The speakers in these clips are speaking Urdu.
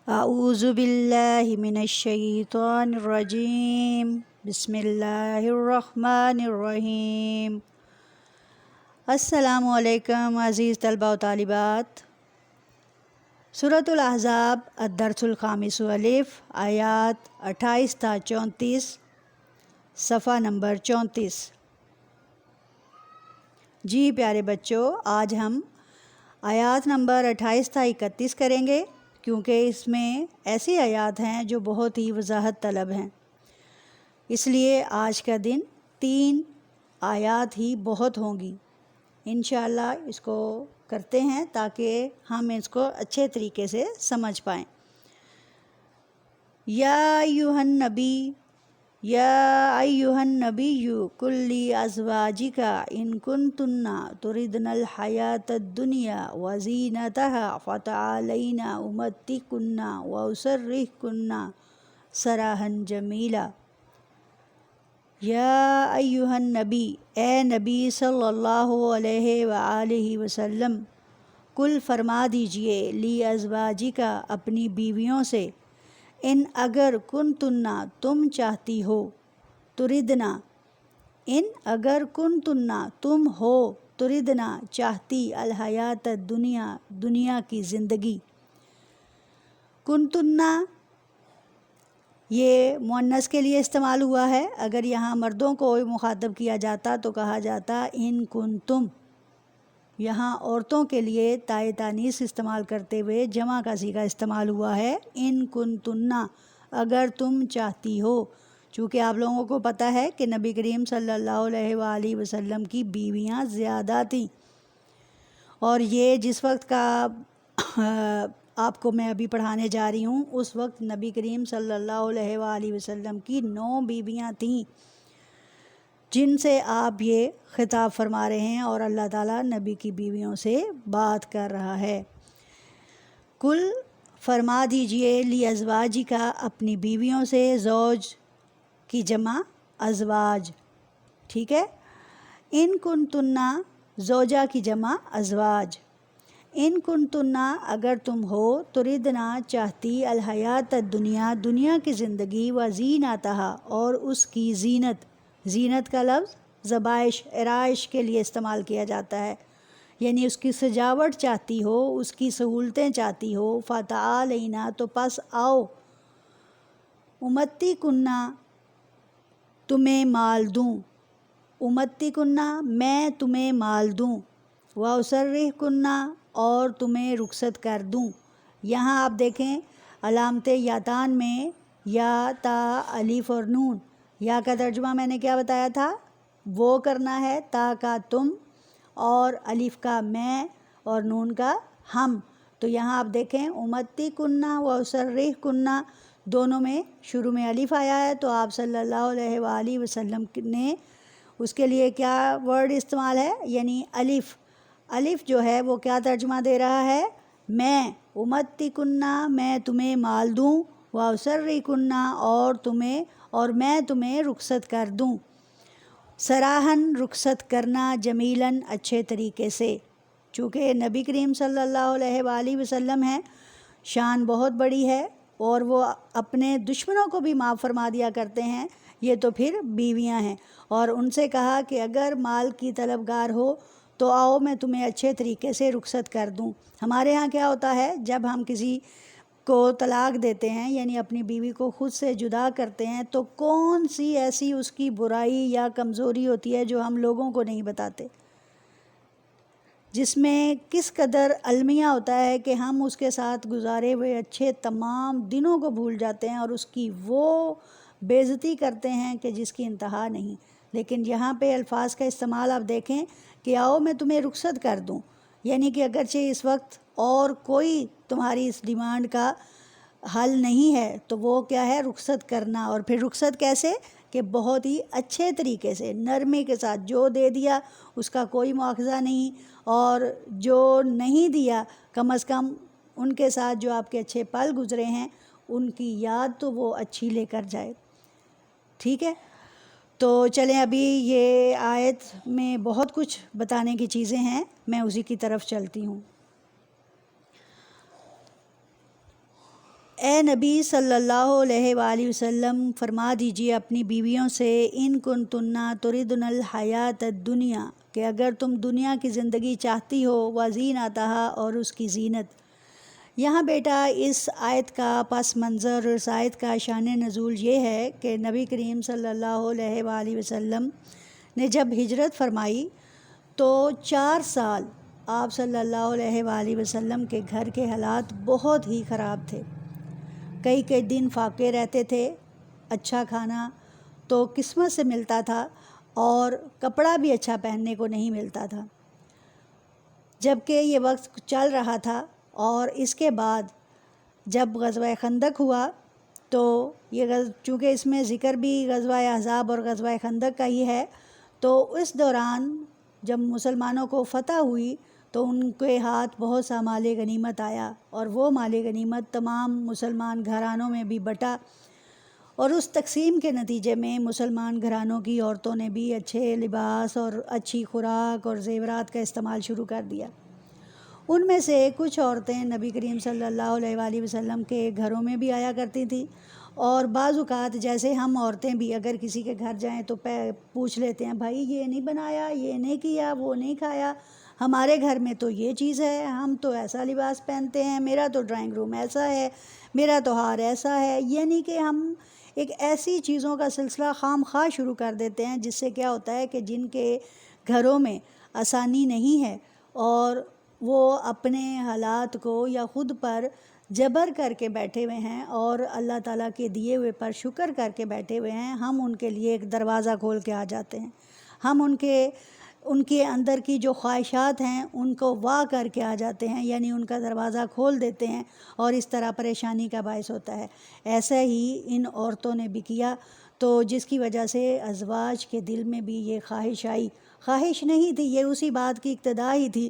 اعوذ باللہ من الشیطان الرجیم بسم اللہ الرحمن الرحیم۔ السلام علیکم عزیز طلبہ و طالبات۔ سورۃ الاحزاب الدرس الخامس الف، آیات 28 تا 34، صفحہ نمبر 34۔ جی پیارے بچوں، آج ہم آیات نمبر 28 تا 31 کریں گے، کیونکہ اس میں ایسی آیات ہیں جو بہت ہی وضاحت طلب ہیں، اس لیے آج کا دن 3 آیات ہی بہت ہوں گی۔ انشاءاللہ اس کو کرتے ہیں تاکہ ہم اس کو اچھے طریقے سے سمجھ پائیں۔ یا ایھا النبی، یا ایھا النبی قل لازواجک ان کنتن تردن الحیاۃ الدنیا وزینتها فتعالین امتعکن واسرحکن سراحا جمیلا۔ یا ایھا النبی، اے نبی صلی اللہ علیہ وآلہ وسلم، کل فرما دیجئے لازواجک اپنی بیویوں سے، ان اگر کنتنا تم چاہتی ہو، تردنا ان اگر کنتنا تم ہو، تردنا چاہتی، الحیات الدنیا دنیا کی زندگی۔ کنتنا یہ مؤنث کے لیے استعمال ہوا ہے، اگر یہاں مردوں کو مخاطب کیا جاتا تو کہا جاتا ان کنتم۔ یہاں عورتوں کے لیے تائے تانیث استعمال کرتے ہوئے جمع کا صیغہ استعمال ہوا ہے، ان کنتنا، اگر تم چاہتی ہو۔ چونکہ آپ لوگوں کو پتہ ہے کہ نبی کریم صلی اللہ علیہ وآلہ وسلم کی بیویاں زیادہ تھیں، اور یہ جس وقت کا آپ کو میں ابھی پڑھانے جا رہی ہوں، اس وقت نبی کریم صلی اللہ علیہ وآلہ وسلم کی 9 بیویاں تھیں جن سے آپ یہ خطاب فرما رہے ہیں، اور اللہ تعالیٰ نبی کی بیویوں سے بات کر رہا ہے۔ کل فرما دیجئے لازواجک اپنی بیویوں سے، زوج کی جمع ازواج، ٹھیک ہے۔ ان کنتنا زوجہ کی جمع ازواج۔ ان کنتنا اگر تم ہو، تردنا چاہتی، الحیات الدنیا دنیا کی زندگی، وزینتہا اور اس کی زینت۔ زینت کا لفظ زبائش، عرائش کے لیے استعمال کیا جاتا ہے، یعنی اس کی سجاوٹ چاہتی ہو، اس کی سہولتیں چاہتی ہو، فتعالینا تو پس آؤ، امتعکن تمہیں مال دوں، امتعکن میں تمہیں مال دوں، واسرحکن اور تمہیں رخصت کر دوں۔ یہاں آپ دیکھیں علامت یاتان میں یا، تا، الف اور نون۔ یا کا ترجمہ میں نے کیا بتایا تھا؟ وہ کرنا ہے، تا کا تم، اور الف کا میں، اور نون کا ہم۔ تو یہاں آپ دیکھیں امتعکن واسرحکن دونوں میں شروع میں الف آیا ہے، تو آپ صلی اللہ علیہ وآلہ وسلم نے اس کے لیے کیا ورڈ استعمال ہے؟ یعنی الف۔ الف جو ہے وہ کیا ترجمہ دے رہا ہے؟ میں، امتعکن میں تمہیں مال دوں، واسرحکن اور میں تمہیں رخصت کر دوں، سراحن رخصت کرنا، جمیلاً اچھے طریقے سے۔ چونکہ نبی کریم صلی اللہ علیہ وآلہ وسلم ہیں، شان بہت بڑی ہے، اور وہ اپنے دشمنوں کو بھی معاف فرما دیا کرتے ہیں، یہ تو پھر بیویاں ہیں۔ اور ان سے کہا کہ اگر مال کی طلبگار ہو تو آؤ میں تمہیں اچھے طریقے سے رخصت کر دوں۔ ہمارے ہاں کیا ہوتا ہے، جب ہم کسی کو طلاق دیتے ہیں، یعنی اپنی بیوی کو خود سے جدا کرتے ہیں، تو کون سی ایسی اس کی برائی یا کمزوری ہوتی ہے جو ہم لوگوں کو نہیں بتاتے، جس میں کس قدر المیہ ہوتا ہے کہ ہم اس کے ساتھ گزارے ہوئے اچھے تمام دنوں کو بھول جاتے ہیں، اور اس کی وہ بے عزتی کرتے ہیں کہ جس کی انتہا نہیں۔ لیکن یہاں پہ الفاظ کا استعمال آپ دیکھیں کہ آؤ میں تمہیں رخصت کر دوں، یعنی کہ اگرچہ اس وقت اور کوئی تمہاری اس ڈیمانڈ کا حل نہیں ہے، تو وہ کیا ہے؟ رخصت کرنا۔ اور پھر رخصت کیسے؟ کہ بہت ہی اچھے طریقے سے، نرمی کے ساتھ، جو دے دیا اس کا کوئی مواخذہ نہیں، اور جو نہیں دیا کم از کم ان کے ساتھ جو آپ کے اچھے پل گزرے ہیں ان کی یاد تو وہ اچھی لے کر جائے، ٹھیک ہے۔ تو چلیں، ابھی یہ آیت میں بہت کچھ بتانے کی چیزیں ہیں، میں اسی کی طرف چلتی ہوں۔ اے نبی صلی اللہ علیہ وآلہ وسلم فرما دیجیے اپنی بیویوں سے ان کنتن تردن الحیات الدنیا کہ اگر تم دنیا کی زندگی چاہتی ہو وزینتہا اور اس کی زینت۔ یہاں بیٹا اس آیت کا پس منظر اور اس آیت کا شان نزول یہ ہے کہ نبی کریم صلی اللہ علیہ وآلہ وسلم نے جب ہجرت فرمائی تو 4 سال آپ صلی اللہ علیہ وآلہ وسلم کے گھر کے حالات بہت ہی خراب تھے۔ کئی دن فاقے رہتے تھے، اچھا کھانا تو قسمت سے ملتا تھا اور کپڑا بھی اچھا پہننے کو نہیں ملتا تھا۔ جبکہ یہ وقت چل رہا تھا اور اس کے بعد جب غزوہ خندق ہوا تو یہ چونکہ اس میں ذکر بھی غزوہ احزاب اور غزوہ خندق کا ہی ہے، تو اس دوران جب مسلمانوں کو فتح ہوئی تو ان کے ہاتھ بہت سا مال غنیمت آیا اور وہ مال غنیمت تمام مسلمان گھرانوں میں بھی بٹا، اور اس تقسیم کے نتیجے میں مسلمان گھرانوں کی عورتوں نے بھی اچھے لباس اور اچھی خوراک اور زیورات کا استعمال شروع کر دیا۔ ان میں سے کچھ عورتیں نبی کریم صلی اللہ علیہ وآلہ وسلم کے گھروں میں بھی آیا کرتی تھیں، اور بعض اوقات جیسے ہم عورتیں بھی اگر کسی کے گھر جائیں تو پوچھ لیتے ہیں بھائی یہ نہیں بنایا، یہ نہیں کیا، وہ نہیں کھایا، ہمارے گھر میں تو یہ چیز ہے، ہم تو ایسا لباس پہنتے ہیں، میرا تو ڈرائنگ روم ایسا ہے، میرا تو ہار ایسا ہے۔ یعنی کہ ہم ایک ایسی چیزوں کا سلسلہ خام خواہ شروع کر دیتے ہیں جس سے کیا ہوتا ہے کہ جن کے گھروں میں آسانی نہیں ہے اور وہ اپنے حالات کو یا خود پر جبر کر کے بیٹھے ہوئے ہیں اور اللہ تعالیٰ کے دیے ہوئے پر شکر کر کے بیٹھے ہوئے ہیں، ہم ان کے لیے ایک دروازہ کھول کے آ جاتے ہیں، ہم ان کے اندر کی جو خواہشات ہیں ان کو واہ کر کے آ جاتے ہیں، یعنی ان کا دروازہ کھول دیتے ہیں اور اس طرح پریشانی کا باعث ہوتا ہے۔ ایسا ہی ان عورتوں نے بھی کیا، تو جس کی وجہ سے ازواج کے دل میں بھی یہ خواہش آئی، خواہش نہیں تھی، یہ اسی بات کی ابتدا ہی تھی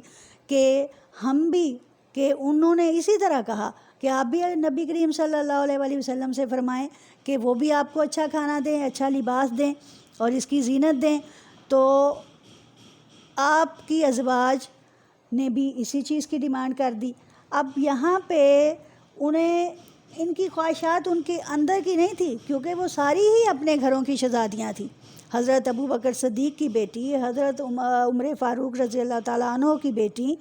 کہ ہم بھی، کہ انہوں نے اسی طرح کہا کہ آپ بھی نبی کریم صلی اللہ علیہ وآلہ وسلم سے فرمائیں کہ وہ بھی آپ کو اچھا کھانا دیں، اچھا لباس دیں اور اس کی زینت دیں۔ تو آپ کی ازواج نے بھی اسی چیز کی ڈیمانڈ کر دی۔ اب یہاں پہ انہیں ان کی خواہشات ان کے اندر کی نہیں تھی، کیونکہ وہ ساری ہی اپنے گھروں کی شہزادیاں تھیں۔ حضرت ابو بکر صدیق کی بیٹی، حضرت عمر فاروق رضی اللہ تعالیٰ عنہ کی بیٹی،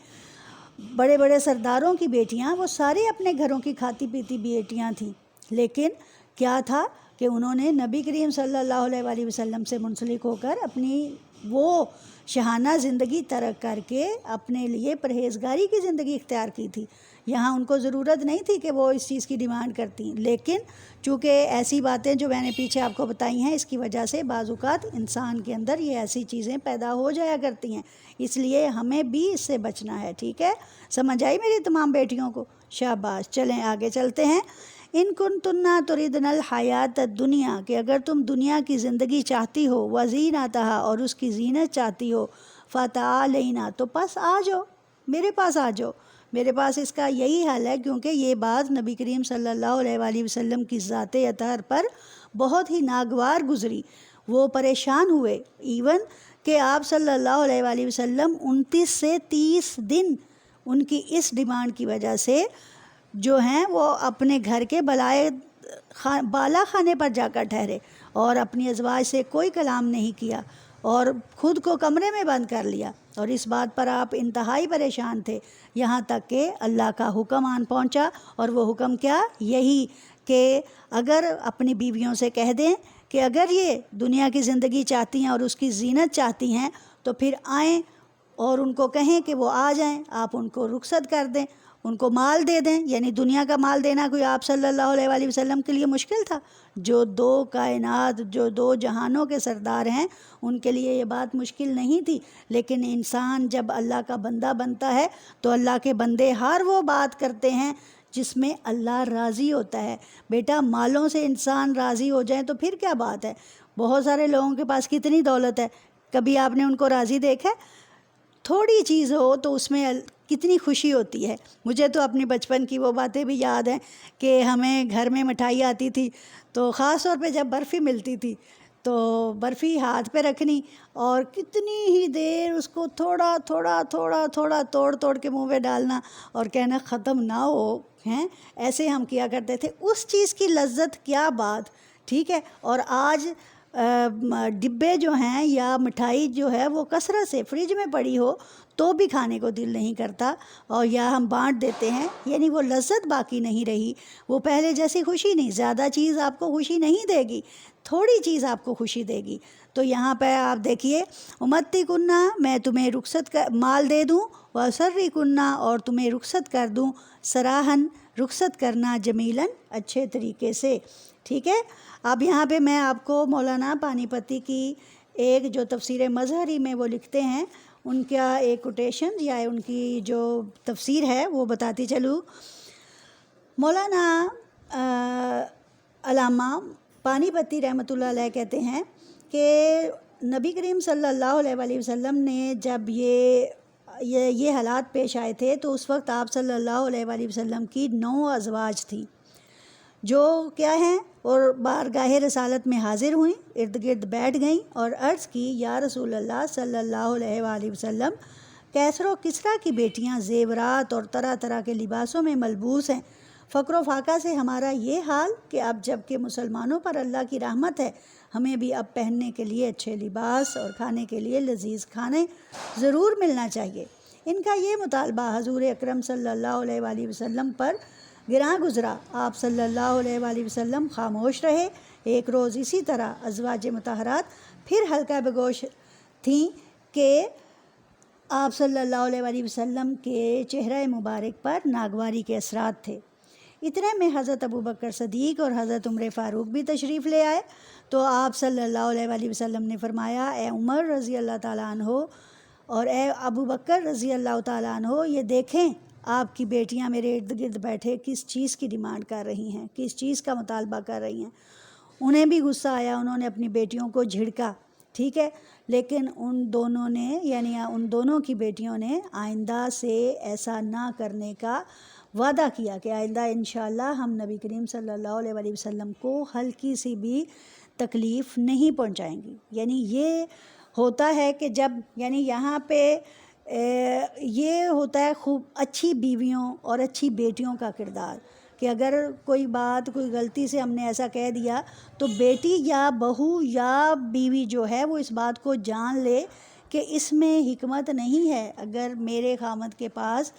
بڑے بڑے سرداروں کی بیٹیاں، وہ سارے اپنے گھروں کی کھاتی پیتی بیٹیاں تھیں، لیکن کیا تھا کہ انہوں نے نبی کریم صلی اللہ علیہ وآلہ وسلم سے منسلک ہو کر اپنی وہ شاہانہ زندگی ترک کر کے اپنے لیے پرہیزگاری کی زندگی اختیار کی تھی۔ یہاں ان کو ضرورت نہیں تھی کہ وہ اس چیز کی ڈیمانڈ کرتی، لیکن چونکہ ایسی باتیں جو میں نے پیچھے آپ کو بتائی ہیں اس کی وجہ سے بعض اوقات انسان کے اندر یہ ایسی چیزیں پیدا ہو جایا کرتی ہیں، اس لیے ہمیں بھی اس سے بچنا ہے۔ ٹھیک ہے، سمجھ آئی میری تمام بیٹیوں کو؟ شاباش، چلیں آگے چلتے ہیں۔ ان کنتن تردن الحیات الدنیا کہ اگر تم دنیا کی زندگی چاہتی ہو وزینتہا اور اس کی زینت چاہتی ہو، فتعالینا تو پس آ جاؤ، میرے پاس آ جاؤ۔ میرے پاس اس کا یہی حل ہے، کیونکہ یہ بات نبی کریم صلی اللہ علیہ وآلہ وسلم کی ذات اطہر پر بہت ہی ناگوار گزری، وہ پریشان ہوئے، ایون کہ آپ صلی اللہ علیہ وآلہ وسلم 29 سے 30 دن ان کی اس ڈیمانڈ کی وجہ سے جو ہیں وہ اپنے گھر کے بالا خانے پر جا کر ٹھہرے اور اپنی ازواج سے کوئی کلام نہیں کیا اور خود کو کمرے میں بند کر لیا، اور اس بات پر آپ انتہائی پریشان تھے، یہاں تک کہ اللہ کا حکم آن پہنچا، اور وہ حکم کیا؟ یہی کہ اگر اپنی بیویوں سے کہہ دیں کہ اگر یہ دنیا کی زندگی چاہتی ہیں اور اس کی زینت چاہتی ہیں تو پھر آئیں، اور ان کو کہیں کہ وہ آ جائیں، آپ ان کو رخصت کر دیں، ان کو مال دے دیں۔ یعنی دنیا کا مال دینا کوئی آپ صلی اللہ علیہ وآلہ وسلم کے لیے مشکل تھا؟ جو 2 کائنات، جو 2 جہانوں کے سردار ہیں، ان کے لیے یہ بات مشکل نہیں تھی، لیکن انسان جب اللہ کا بندہ بنتا ہے تو اللہ کے بندے ہر وہ بات کرتے ہیں جس میں اللہ راضی ہوتا ہے۔ بیٹا مالوں سے انسان راضی ہو جائیں تو پھر کیا بات ہے؟ بہت سارے لوگوں کے پاس کتنی دولت ہے، کبھی آپ نے ان کو راضی دیکھا ہے؟ تھوڑی چیز ہو تو اس میں کتنی خوشی ہوتی ہے۔ مجھے تو اپنے بچپن کی وہ باتیں بھی یاد ہیں کہ ہمیں گھر میں مٹھائی آتی تھی، تو خاص طور پہ جب برفی ملتی تھی تو برفی ہاتھ پہ رکھنی اور کتنی ہی دیر اس کو تھوڑا تھوڑا تھوڑا تھوڑا توڑ توڑ کے منہ پہ ڈالنا اور کہنا ختم نہ ہو ہیں. ایسے ہم کیا کرتے تھے. اس چیز کی لذت کیا بات. ٹھیک ہے. اور آج ڈبے جو ہیں یا مٹھائی جو ہے وہ کثرت سے فریج میں پڑی ہو تو بھی کھانے کو دل نہیں کرتا، اور یا ہم بانٹ دیتے ہیں. یعنی وہ لذت باقی نہیں رہی، وہ پہلے جیسی خوشی نہیں. زیادہ چیز آپ کو خوشی نہیں دے گی، تھوڑی چیز آپ کو خوشی دے گی. تو یہاں پہ آپ دیکھیے، امتی کنہ، میں تمہیں رخصت مال دے دوں، وسری کنہ، اور تمہیں رخصت کر دوں، سراہن، رخصت کرنا، جمیلاً، اچھے طریقے سے. ٹھیک ہے. اب یہاں پہ میں آپ کو مولانا پانی پتی کی ایک جو تفسیر مظہری میں وہ لکھتے ہیں ان کا ایک کوٹیشن یا ان کی جو تفسیر ہے وہ بتاتی چلوں. مولانا علامہ پانی پتی رحمۃ اللہ علیہ کہتے ہیں کہ نبی کریم صلی اللہ علیہ وآلہ وسلم نے جب یہ حالات پیش آئے تھے تو اس وقت آپ صلی اللہ علیہ وآلہ وسلم کی 9 ازواج تھیں جو کیا ہیں، اور بارگاہ رسالت میں حاضر ہوئیں، ارد گرد بیٹھ گئیں اور عرض کی، یا رسول اللہ صلی اللہ علیہ وآلہ وسلم، کیسر و کسریٰ کی بیٹیاں زیورات اور طرح طرح کے لباسوں میں ملبوس ہیں. فقر و فاقہ سے ہمارا یہ حال کہ اب جب کہ مسلمانوں پر اللہ کی رحمت ہے، ہمیں بھی اب پہننے کے لیے اچھے لباس اور کھانے کے لیے لذیذ کھانے ضرور ملنا چاہیے. ان کا یہ مطالبہ حضور اکرم صلی اللہ علیہ وآلہ وسلم پر گراں گزرا. آپ صلی اللہ علیہ وآلہ وسلم خاموش رہے. ایک روز اسی طرح ازواج مطہرات پھر حلقہ بگوش تھیں کہ آپ صلی اللہ علیہ وآلہ وسلم کے چہرہ مبارک پر ناگواری کے اثرات تھے. اتنے میں حضرت ابوبکر صدیق اور حضرت عمر فاروق بھی تشریف لے آئے. تو آپ صلی اللہ علیہ وآلہ وسلم نے فرمایا، اے عمر رضی اللہ تعالیٰ عنہ اور اے ابوبکر رضی اللہ تعالیٰ عنہ، یہ دیکھیں آپ کی بیٹیاں میرے ارد گرد بیٹھے کس چیز کی ڈیمانڈ کر رہی ہیں، کس چیز کا مطالبہ کر رہی ہیں. انہیں بھی غصہ آیا، انہوں نے اپنی بیٹیوں کو جھڑکا. ٹھیک ہے. لیکن ان دونوں کی بیٹیوں نے آئندہ سے ایسا نہ کرنے کا وعدہ کیا کہ آئندہ انشاءاللہ ہم نبی کریم صلی اللہ علیہ وآلہ وسلم کو ہلکی سی بھی تکلیف نہیں پہنچائیں گی. یعنی یہ ہوتا ہے کہ جب یہاں پہ یہ ہوتا ہے خوب اچھی بیویوں اور اچھی بیٹیوں کا کردار کہ اگر کوئی بات کوئی غلطی سے ہم نے ایسا کہہ دیا تو بیٹی یا بہو یا بیوی جو ہے وہ اس بات کو جان لے کہ اس میں حکمت نہیں ہے. اگر میرے خامد کے پاس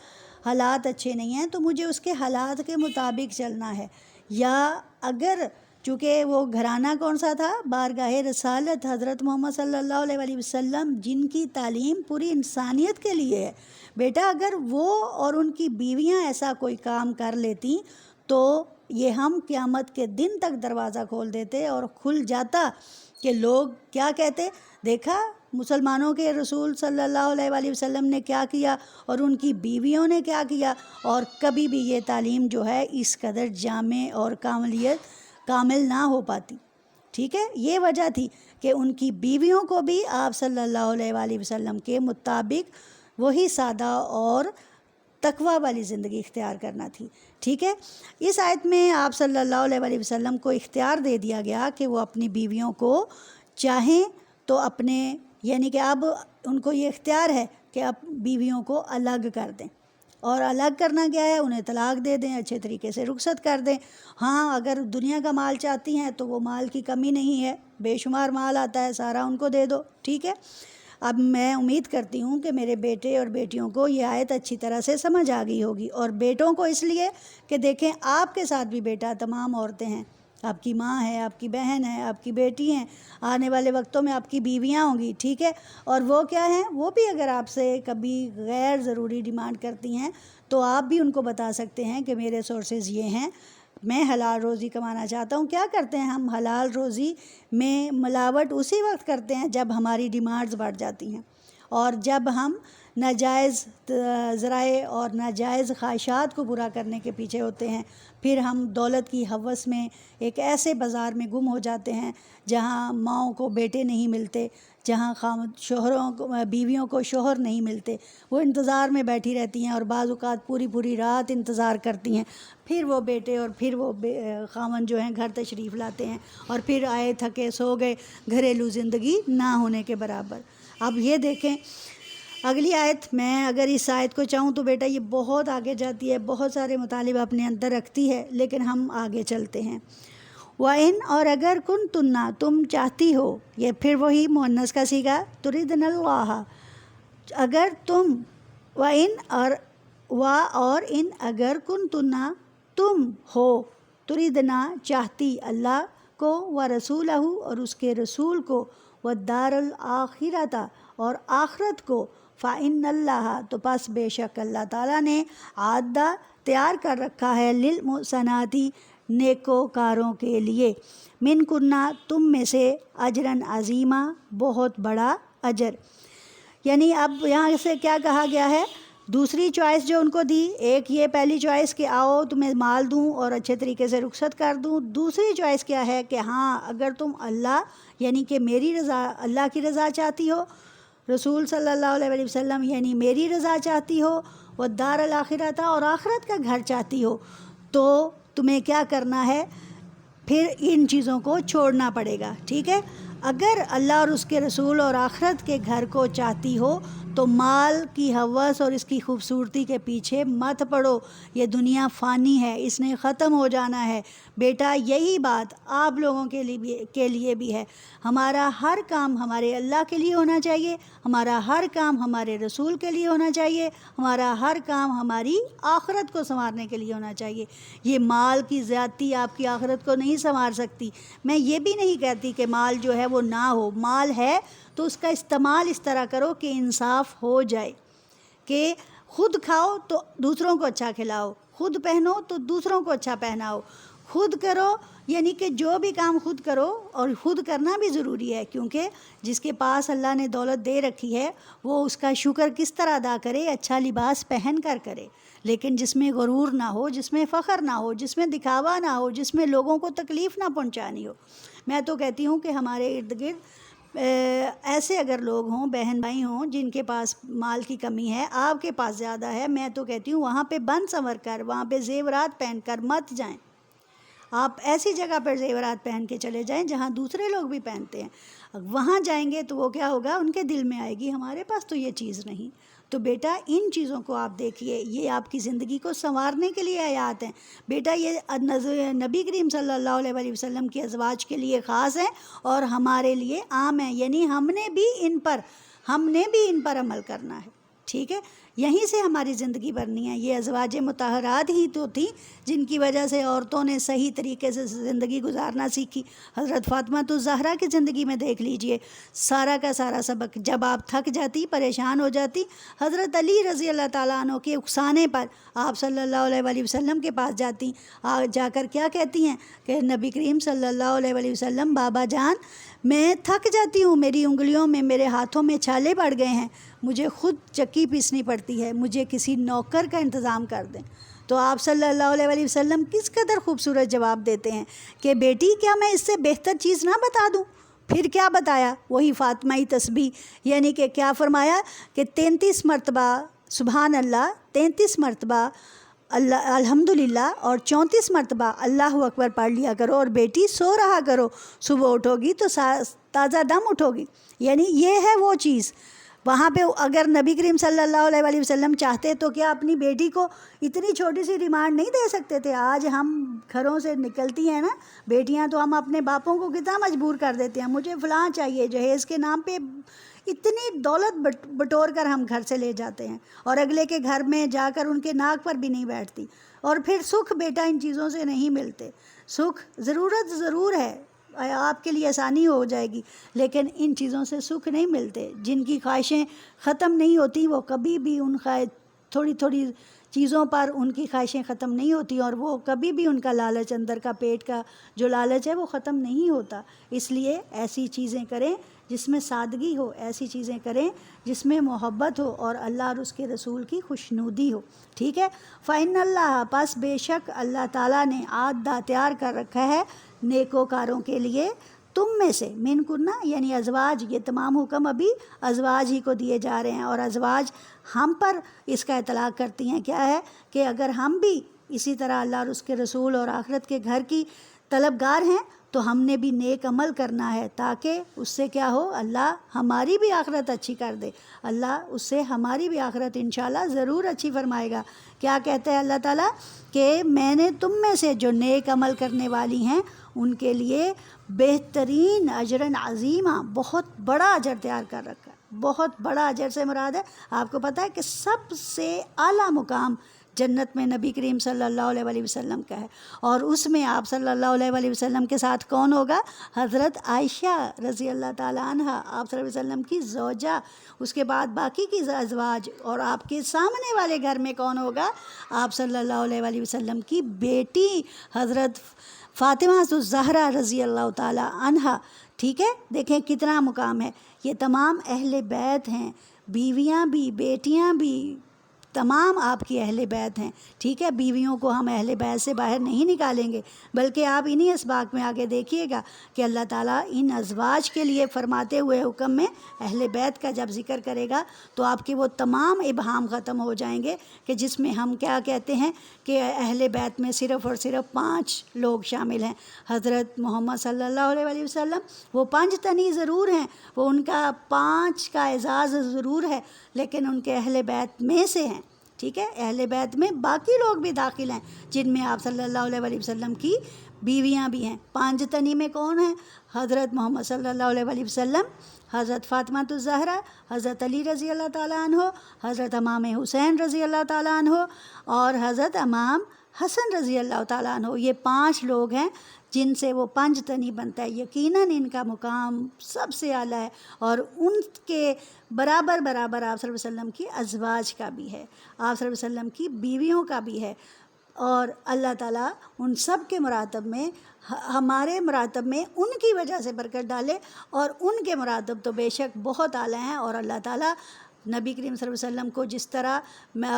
حالات اچھے نہیں ہیں تو مجھے اس کے حالات کے مطابق چلنا ہے. یا اگر چونکہ وہ گھرانہ کون سا تھا، بارگاہ رسالت حضرت محمد صلی اللہ علیہ وآلہ وسلم جن کی تعلیم پوری انسانیت کے لیے ہے. بیٹا اگر وہ اور ان کی بیویاں ایسا کوئی کام کر لیتی تو یہ ہم قیامت کے دن تک دروازہ کھول دیتے اور کھل جاتا کہ لوگ کیا کہتے، دیکھا مسلمانوں کے رسول صلی اللہ علیہ وآلہ وسلم نے کیا کیا اور ان کی بیویوں نے کیا کیا. اور کبھی بھی یہ تعلیم جو ہے اس قدر جامع اور کامل نہ ہو پاتی. ٹھیک ہے. یہ وجہ تھی کہ ان کی بیویوں کو بھی آپ صلی اللہ علیہ وآلہ وسلم کے مطابق وہی سادہ اور تقوی والی زندگی اختیار کرنا تھی. ٹھیک ہے. اس آیت میں آپ صلی اللہ علیہ وآلہ وسلم کو اختیار دے دیا گیا کہ وہ اپنی بیویوں کو چاہیں تو اپنے کہ اب ان کو یہ اختیار ہے کہ اب بیویوں کو الگ کر دیں. اور الگ کرنا کیا ہے، انہیں طلاق دے دیں، اچھے طریقے سے رخصت کر دیں. ہاں اگر دنیا کا مال چاہتی ہیں تو وہ مال کی کمی نہیں ہے، بے شمار مال آتا ہے، سارا ان کو دے دو. ٹھیک ہے. اب میں امید کرتی ہوں کہ میرے بیٹے اور بیٹیوں کو یہ آیت اچھی طرح سے سمجھ آ گئی ہوگی، اور بیٹوں کو اس لیے کہ دیکھیں آپ کے ساتھ بھی بیٹا تمام عورتیں ہیں، آپ کی ماں ہے، آپ کی بہن ہے، آپ کی بیٹی ہیں، آنے والے وقتوں میں آپ کی بیویاں ہوں گی. ٹھیک ہے. اور وہ کیا ہیں، وہ بھی اگر آپ سے کبھی غیر ضروری ڈیمانڈ کرتی ہیں تو آپ بھی ان کو بتا سکتے ہیں کہ میرے سورسز یہ ہیں، میں حلال روزی کمانا چاہتا ہوں. کیا کرتے ہیں ہم حلال روزی میں ملاوٹ اسی وقت کرتے ہیں جب ہماری ڈیمانڈز بڑھ جاتی ہیں اور جب ہم ناجائز ذرائع اور ناجائز خواہشات کو پورا کرنے کے پیچھے ہوتے ہیں، پھر ہم دولت کی ہوس میں ایک ایسے بازار میں گم ہو جاتے ہیں جہاں ماؤں کو بیٹے نہیں ملتے، جہاں بیویوں کو شوہر نہیں ملتے، وہ انتظار میں بیٹھی رہتی ہیں اور بعض اوقات پوری پوری رات انتظار کرتی ہیں، پھر وہ بیٹے اور پھر وہ خاوند جو ہیں گھر تشریف لاتے ہیں، اور پھر آئے تھکے سو گئے، گھریلو زندگی نہ ہونے کے برابر۔ اب یہ دیکھیں اگلی آیت، میں اگر اس آیت کو چاہوں تو بیٹا یہ بہت آگے جاتی ہے، بہت سارے مطالب اپنے اندر رکھتی ہے، لیکن ہم آگے چلتے ہیں۔ وَإِنْ اور اگر كُنْتُنَّ تم چاہتی ہو، یہ پھر وہی مؤنث کا صیغہ تُرِدْنَ اللَّهَ، اگر تم اور ان اگر كُنْتُنَّ تم ہو، تُرِدْنَ چاہتی اللہ کو وَرَسُولَهُ اور اس کے رسول کو، وَالدَّارَ الْآخِرَةَ اور آخرت کو، فَإِنَّ اللَّهَ تو پس بے شک اللہ تعالیٰ نے عادہ تیار کر رکھا ہے للمحسنات نیکوکاروں کے لیے، من کنہ تم میں سے، اجرن عظیمہ بہت بڑا اجر۔ یعنی اب یہاں سے کیا کہا گیا ہے، دوسری چوائس جو ان کو دی، ایک یہ پہلی چوائس کہ آؤ تمہیں مال دوں اور اچھے طریقے سے رخصت کر دوں، دوسری چوائس کیا ہے کہ ہاں اگر تم اللہ یعنی کہ میری رضا، اللہ کی رضا چاہتی ہو، رسول صلی اللہ علیہ وسلم یعنی میری رضا چاہتی ہو، والدار الآخرۃ اور آخرت کا گھر چاہتی ہو، تو تمہیں کیا کرنا ہے، پھر ان چیزوں کو چھوڑنا پڑے گا، ٹھیک ہے۔ اگر اللہ اور اس کے رسول اور آخرت کے گھر کو چاہتی ہو تو مال کی ہوس اور اس کی خوبصورتی کے پیچھے مت پڑو، یہ دنیا فانی ہے، اس نے ختم ہو جانا ہے۔ بیٹا یہی بات آپ لوگوں کے لیے بھی ہے، ہمارا ہر کام ہمارے اللہ کے لیے ہونا چاہیے، ہمارا ہر کام ہمارے رسول کے لیے ہونا چاہیے، ہمارا ہر کام ہماری آخرت کو سنوارنے کے لیے ہونا چاہیے۔ یہ مال کی زیادتی آپ کی آخرت کو نہیں سنوار سکتی۔ میں یہ بھی نہیں کہتی کہ مال جو ہے وہ نہ ہو، مال ہے تو اس کا استعمال اس طرح کرو کہ انصاف ہو جائے، کہ خود کھاؤ تو دوسروں کو اچھا کھلاؤ، خود پہنو تو دوسروں کو اچھا پہناؤ، خود کرو یعنی کہ جو بھی کام خود کرو، اور خود کرنا بھی ضروری ہے، کیونکہ جس کے پاس اللہ نے دولت دے رکھی ہے وہ اس کا شکر کس طرح ادا کرے، اچھا لباس پہن کر کرے، لیکن جس میں غرور نہ ہو، جس میں فخر نہ ہو، جس میں دکھاوا نہ ہو، جس میں لوگوں کو تکلیف نہ پہنچانی ہو۔ میں تو کہتی ہوں کہ ہمارے ارد گرد ایسے اگر لوگ ہوں، بہن بھائی ہوں جن کے پاس مال کی کمی ہے، آپ کے پاس زیادہ ہے، میں تو کہتی ہوں وہاں پہ بن سنور کر، وہاں پہ زیورات پہن کر مت جائیں، آپ ایسی جگہ پر زیورات پہن کے چلے جائیں جہاں دوسرے لوگ بھی پہنتے ہیں، وہاں جائیں گے تو وہ کیا ہوگا، ان کے دل میں آئے گی ہمارے پاس تو یہ چیز نہیں۔ تو بیٹا ان چیزوں کو آپ دیکھیے، یہ آپ کی زندگی کو سنوارنے کے لیے آیات ہیں بیٹا، یہ نبی کریم صلی اللہ علیہ وسلم کی ازواج کے لیے خاص ہیں اور ہمارے لیے عام ہیں، یعنی ہم نے بھی ان پر عمل کرنا ہے، ٹھیک ہے، یہیں سے ہماری زندگی بننی ہے۔ یہ ازواج مطہرات ہی تو تھیں جن کی وجہ سے عورتوں نے صحیح طریقے سے زندگی گزارنا سیکھی۔ حضرت فاطمہ الزہرا کی زندگی میں دیکھ لیجئے، سارا کا سارا سبق، جب آپ تھک جاتی، پریشان ہو جاتی، حضرت علی رضی اللہ تعالیٰ عنہ کے اکسانے پر آپ صلی اللہ علیہ وسلم کے پاس جاتی، جا کر کیا کہتی ہیں کہ نبی کریم صلی اللہ علیہ وسلم، بابا جان میں تھک جاتی ہوں، میری انگلیوں میں، میرے ہاتھوں میں چھالے پڑ گئے ہیں، مجھے خود چکی پیسنی پڑتی ہے، مجھے کسی نوکر کا انتظام کر دیں۔ تو آپ صلی اللہ علیہ وسلم کس قدر خوبصورت جواب دیتے ہیں کہ بیٹی کیا میں اس سے بہتر چیز نہ بتا دوں؟ پھر کیا بتایا؟ وہی فاطمہ تسبیح، یعنی کہ کیا فرمایا کہ 33 مرتبہ سبحان اللہ، 33 مرتبہ اللہ الحمدللہ اور 34 مرتبہ اللہ اکبر پڑھ لیا کرو، اور بیٹی سو رہا کرو، صبح اٹھو گی تو تازہ دم اٹھو گی۔ یعنی یہ ہے وہ چیز۔ وہاں پہ اگر نبی کریم صلی اللہ علیہ وسلم چاہتے تو کیا اپنی بیٹی کو اتنی چھوٹی سی ڈیمانڈ نہیں دے سکتے تھے؟ آج ہم گھروں سے نکلتی ہیں نا بیٹیاں، تو ہم اپنے باپوں کو کتنا مجبور کر دیتے ہیں، مجھے فلاں چاہیے، جہیز کے نام پہ اتنی دولت بٹور کر ہم گھر سے لے جاتے ہیں، اور اگلے کے گھر میں جا کر ان کے ناک پر بھی نہیں بیٹھتی، اور پھر سکھ بیٹا ان چیزوں سے نہیں ملتے۔ سکھ ضرورت ضرور ہے، آپ کے لیے آسانی ہو جائے گی، لیکن ان چیزوں سے سکھ نہیں ملتے۔ جن کی خواہشیں ختم نہیں ہوتی وہ کبھی بھی ان تھوڑی تھوڑی چیزوں پر ان کی خواہشیں ختم نہیں ہوتی، اور وہ کبھی بھی ان کا لالچ، اندر کا پیٹ کا جو لالچ ہے وہ ختم نہیں ہوتا۔ اس لیے ایسی چیزیں کریں جس میں سادگی ہو، ایسی چیزیں کریں جس میں محبت ہو اور اللہ اور اس کے رسول کی خوشنودی ہو، ٹھیک ہے۔ فَإِنَّ اللَّهَ، پس بے شک اللہ تعالیٰ نے عادہ تیار کر رکھا ہے نیکوکاروں کے لیے تم میں سے، من کننا یعنی ازواج، یہ تمام حکم ابھی ازواج ہی کو دیے جا رہے ہیں، اور ازواج ہم پر اس کا اطلاق کرتی ہیں، کیا ہے کہ اگر ہم بھی اسی طرح اللہ اور اس کے رسول اور آخرت کے گھر کی طلبگار ہیں تو ہم نے بھی نیک عمل کرنا ہے، تاکہ اس سے کیا ہو، اللہ ہماری بھی آخرت اچھی کر دے، اللہ اس سے ہماری بھی آخرت انشاءاللہ ضرور اچھی فرمائے گا۔ کیا کہتے ہیں اللہ تعالیٰ کہ میں نے تم میں سے جو نیک عمل کرنے والی ہیں ان کے لیے بہترین اجراً عظیمہ، بہت بڑا اجر تیار کر رکھا ہے۔ بہت بڑا اجر سے مراد ہے، آپ کو پتہ ہے کہ سب سے اعلیٰ مقام جنت میں نبی کریم صلی اللہ علیہ وآلہ وسلم کا ہے، اور اس میں آپ صلی اللہ علیہ وآلہ وسلم کے ساتھ کون ہوگا؟ حضرت عائشہ رضی اللہ تعالیٰ عنہ، آپ صلی اللہ علیہ وسلم کی زوجہ، اس کے بعد باقی کی ازواج، اور آپ کے سامنے والے گھر میں کون ہوگا؟ آپ صلی اللہ علیہ وآلہ وسلم کی بیٹی حضرت فاطمہ الزہرا رضی اللہ تعالیٰ عنہ، ٹھیک ہے۔ دیکھیں کتنا مقام ہے، یہ تمام اہل بیت ہیں، بیویاں بھی، بیٹیاں بھی، تمام آپ کی اہل بیت ہیں، ٹھیک ہے۔ بیویوں کو ہم اہل بیت سے باہر نہیں نکالیں گے، بلکہ آپ انہی اسباق میں آگے دیکھیے گا کہ اللہ تعالیٰ ان ازواج کے لیے فرماتے ہوئے حکم میں اہل بیت کا جب ذکر کرے گا تو آپ کے وہ تمام ابہام ختم ہو جائیں گے کہ جس میں ہم کیا کہتے ہیں کہ اہل بیت میں صرف اور صرف 5 لوگ شامل ہیں، حضرت محمد صلی اللہ علیہ وآلہ وسلم، وہ 5 تنی ضرور ہیں، وہ ان کا 5 کا اعزاز ضرور ہے، لیکن ان کے اہل بیت میں سے ہیں، ٹھیک ہے۔ اہل بیت میں باقی لوگ بھی داخل ہیں جن میں آپ صلی اللہ علیہ وآلہ وسلم کی بیویاں بھی ہیں۔ 5 تنی میں کون ہیں؟ حضرت محمد صلی اللہ علیہ وآلہ وسلم، حضرت فاطمہ الزہرا، حضرت علی رضی اللہ تعالیٰ عنہ، حضرت امام حسین رضی اللہ تعالیٰ عنہ، اور حضرت امام حسن رضی اللہ تعالیٰ عنہ۔ یہ 5 لوگ ہیں جن سے وہ 5 تنی بنتا ہے۔ یقیناً ان کا مقام سب سے اعلیٰ ہے، اور ان کے برابر برابر آپ صلی اللہ علیہ وسلم کی ازواج کا بھی ہے، آپ صلی اللہ علیہ وسلم کی بیویوں کا بھی ہے، اور اللہ تعالیٰ ان سب کے مراتب میں، ہمارے مراتب میں ان کی وجہ سے برکت ڈالے، اور ان کے مراتب تو بے شک بہت اعلیٰ ہیں، اور اللہ تعالیٰ نبی کریم صلی اللہ علیہ وسلم کو جس طرح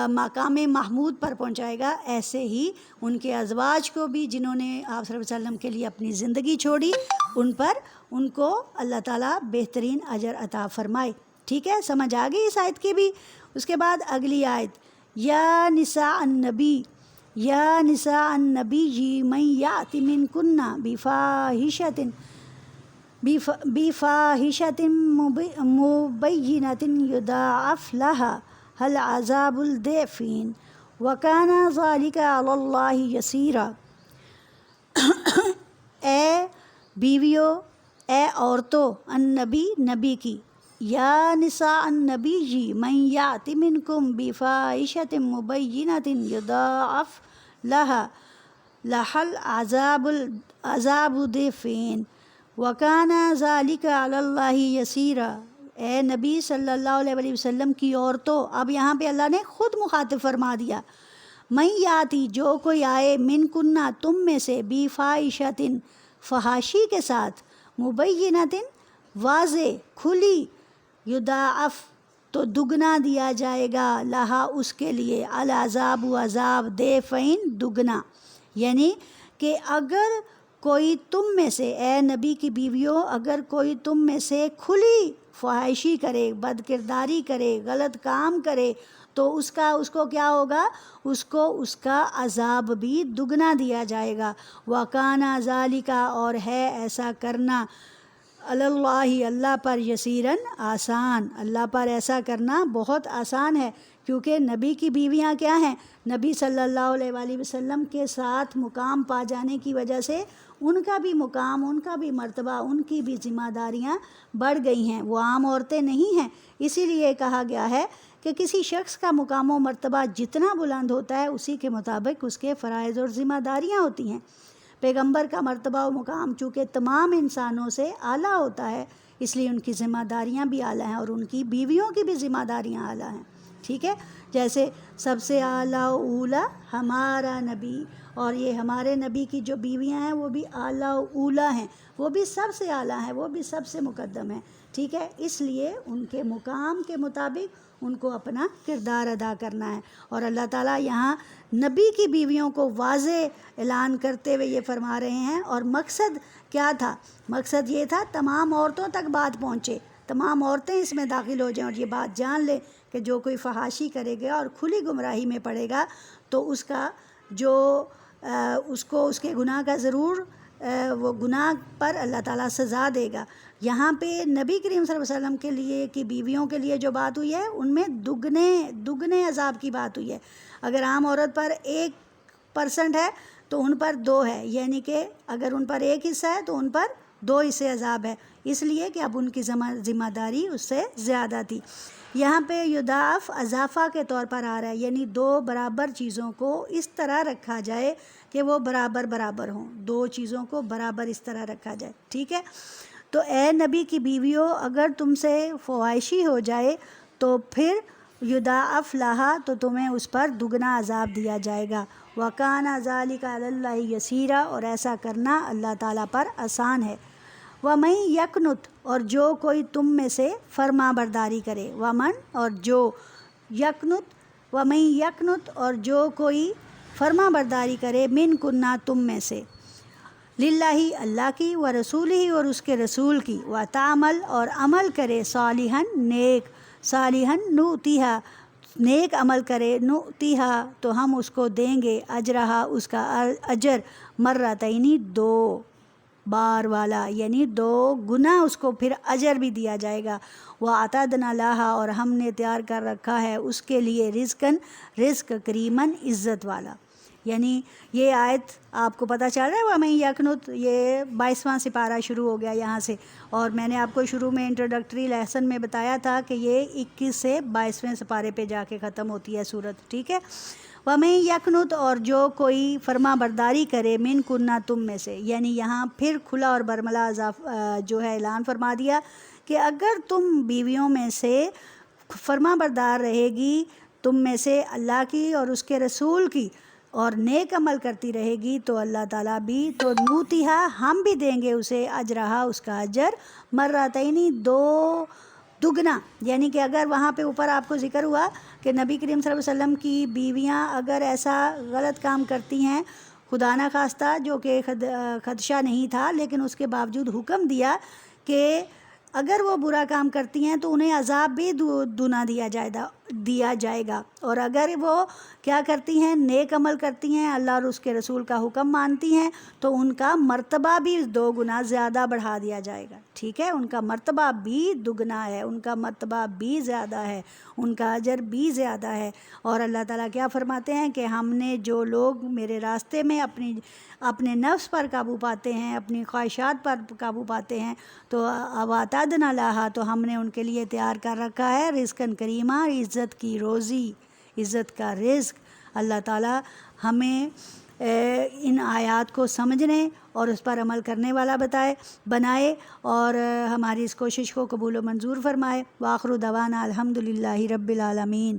مقام محمود پر پہنچائے گا، ایسے ہی ان کے ازواج کو بھی جنہوں نے آپ صلی اللہ علیہ وسلم کے لیے اپنی زندگی چھوڑی، ان کو اللہ تعالیٰ بہترین اجر عطا فرمائے، ٹھیک ہے۔ سمجھ آ گئی اس آیت کی بھی۔ اس کے بعد اگلی آیت، یا نساء النبی، یا نساء النبی من یأت منکن بفاحشۃ مبینۃ یضاعف لها العذاب الضعفین وکان ذلک علی اللہ یسیرا۔ اے بیویوں، اے عورتوں، النبی، نبی کی، یا نساء النبی من یأت منکم بفاحشۃ مبینۃ یضاعف لها العذاب ضعفین وکان ذلک علی اللہ یسیرا۔ اے نبی صلی اللہ علیہ وآلہ وسلم کی عورتوں، اب یہاں پہ اللہ نے خود مخاطب فرما دیا، من یاتی، جو کوئی آئے، من کننا، تم میں سے، بفاحشۃ، فحاشی کے ساتھ، مبینۃ، واضح، کھلی، یضاعف، تو دگنا دیا جائے گا، لہا، اس کے لیے، العذاب، عذاب، ضعفین، دگنا، یعنی کہ اگر کوئی تم میں سے، اے نبی کی بیویوں، اگر کوئی تم میں سے کھلی فحاشی کرے، بد کرداری کرے، غلط کام کرے، تو اس کو کیا ہوگا؟ اس کو اس کا عذاب بھی دگنا دیا جائے گا۔ وَكَانَ ذَلِكَ، اور ہے ایسا کرنا، علی اللہ، اللہ پر، یسیراً، آسان، اللہ پر ایسا کرنا بہت آسان ہے، کیونکہ نبی کی بیویاں کیا ہیں؟ نبی صلی اللہ علیہ وآلہ وسلم کے ساتھ مقام پا جانے کی وجہ سے ان کا بھی مقام، ان کا بھی مرتبہ، ان کی بھی ذمہ داریاں بڑھ گئی ہیں، وہ عام عورتیں نہیں ہیں۔ اسی لیے کہا گیا ہے کہ کسی شخص کا مقام و مرتبہ جتنا بلند ہوتا ہے اسی کے مطابق اس کے فرائض اور ذمہ داریاں ہوتی ہیں۔ پیغمبر کا مرتبہ و مقام چونکہ تمام انسانوں سے اعلیٰ ہوتا ہے، اس لیے ان کی ذمہ داریاں بھی اعلیٰ ہیں، اور ان کی بیویوں کی بھی ذمہ داریاں اعلیٰ ہیں، ٹھیک ہے، جیسے سب سے اعلیٰ و اولیٰ ہمارا نبی، اور یہ ہمارے نبی کی جو بیویاں ہیں وہ بھی اعلیٰ و اولیٰ ہیں، وہ بھی سب سے اعلیٰ ہیں، وہ بھی سب سے مقدم ہیں، ٹھیک ہے، اس لیے ان کے مقام کے مطابق ان کو اپنا کردار ادا کرنا ہے۔ اور اللہ تعالیٰ یہاں نبی کی بیویوں کو واضح اعلان کرتے ہوئے یہ فرما رہے ہیں، اور مقصد کیا تھا؟ مقصد یہ تھا تمام عورتوں تک بات پہنچے، تمام عورتیں اس میں داخل ہو جائیں اور یہ بات جان لیں کہ جو کوئی فحاشی کرے گا اور کھلی گمراہی میں پڑے گا تو اس کا جو اس کو اس کے گناہ کا ضرور وہ گناہ پر اللہ تعالیٰ سزا دے گا۔ یہاں پہ نبی کریم صلی اللہ علیہ وسلم کے لیے کی بیویوں کے لیے جو بات ہوئی ہے ان میں دگنے عذاب کی بات ہوئی ہے۔ اگر عام عورت پر 1% ہے تو ان پر 2 ہے، یعنی کہ اگر ان پر 1 حصہ ہے تو ان پر 2 حصے عذاب ہے، اس لیے کہ اب ان کی ذمہ داری اس سے زیادہ تھی۔ یہاں پہ یضاعف اضافہ کے طور پر آ رہا ہے، یعنی 2 برابر چیزوں کو اس طرح رکھا جائے کہ وہ برابر ہوں، 2 چیزوں کو برابر اس طرح رکھا جائے، ٹھیک ہے۔ تو اے نبی کی بیویوں، اگر تم سے فحاشی ہو جائے تو پھر یضاعف لہا، تو تمہیں اس پر دگنا عذاب دیا جائے گا، وَكَانَ ذَلِكَ عَلَى اللَّهِ يَسِيرًا، اور ایسا کرنا اللہ تعالیٰ پر آسان ہے۔ وَمَن يَقْنُتْ، اور جو کوئی تم میں سے فرما برداری کرے، وَمَن، اور جو، یقنت، وَمَن يَقْنُتْ، اور جو کوئی فرما برداری کرے، من کننا، تم میں سے، للہ، اللہ کی، ورسولہ، اور اس کے رسول کی، وتعمل، اور عمل کرے، صالحاً، نیک، صالحاً نؤتیہا، نیک عمل کرے، نؤتیہا، تو ہم اس کو دیں گے، اجرہا، اس کا اجر، مرتینی، 2 بار والا، یعنی 2 گنا اس کو پھر اجر بھی دیا جائے گا، وَأَعْتَدْنَا لَهَا، اور ہم نے تیار کر رکھا ہے اس کے لیے، رزق کریماً، عزت والا۔ یعنی یہ آیت آپ کو پتہ چل رہا ہے، وَمَن یقنت، یہ 22واں سپارہ شروع ہو گیا یہاں سے، اور میں نے آپ کو شروع میں انٹروڈکٹری لیسن میں بتایا تھا کہ یہ 21 سے 22ویں سپارے پہ جا کے ختم ہوتی ہے سورت، ٹھیک ہے۔ وَمَن یقنت، اور جو کوئی فرما برداری کرے، من کننا، تم میں سے، یعنی یہاں پھر کھلا اور برملا جو ہے اعلان فرما دیا کہ اگر تم بیویوں میں سے فرما بردار رہے گی، تم میں سے اللہ کی اور اس کے رسول کی، اور نیک عمل کرتی رہے گی، تو اللہ تعالیٰ بھی، تو نوتیہا، ہم بھی دیں گے اسے، اجرہا، اس کا اجر، مرتینی، 2 دگنا، یعنی کہ اگر وہاں پہ اوپر آپ کو ذکر ہوا کہ نبی کریم صلی اللہ علیہ وسلم کی بیویاں اگر ایسا غلط کام کرتی ہیں، خدا نہ خواستہ، جو کہ خدشہ نہیں تھا، لیکن اس کے باوجود حکم دیا کہ اگر وہ برا کام کرتی ہیں تو انہیں عذاب بھی دونا دیا جائے گا، اور اگر وہ کیا کرتی ہیں، نیک عمل کرتی ہیں، اللہ اور اس کے رسول کا حکم مانتی ہیں، تو ان کا مرتبہ بھی 2 گنا زیادہ بڑھا دیا جائے گا، ٹھیک ہے، ان کا مرتبہ بھی دگنا ہے، ان کا مرتبہ بھی زیادہ ہے، ان کا اجر بھی زیادہ ہے۔ اور اللہ تعالیٰ کیا فرماتے ہیں کہ ہم نے جو لوگ میرے راستے میں اپنے نفس پر قابو پاتے ہیں، اپنی خواہشات پر قابو پاتے ہیں، تو وَأَعْتَدْنَا لَهَا، تو ہم نے ان کے لیے تیار کر رکھا ہے، رزقاً کریما، عزت کی روزی، عزت کا رزق۔ اللہ تعالیٰ ہمیں ان آیات کو سمجھنے اور اس پر عمل کرنے والا بنائے، اور ہماری اس کوشش کو قبول و منظور فرمائے۔ وآخر دعوانا الحمدللہ رب العالمین۔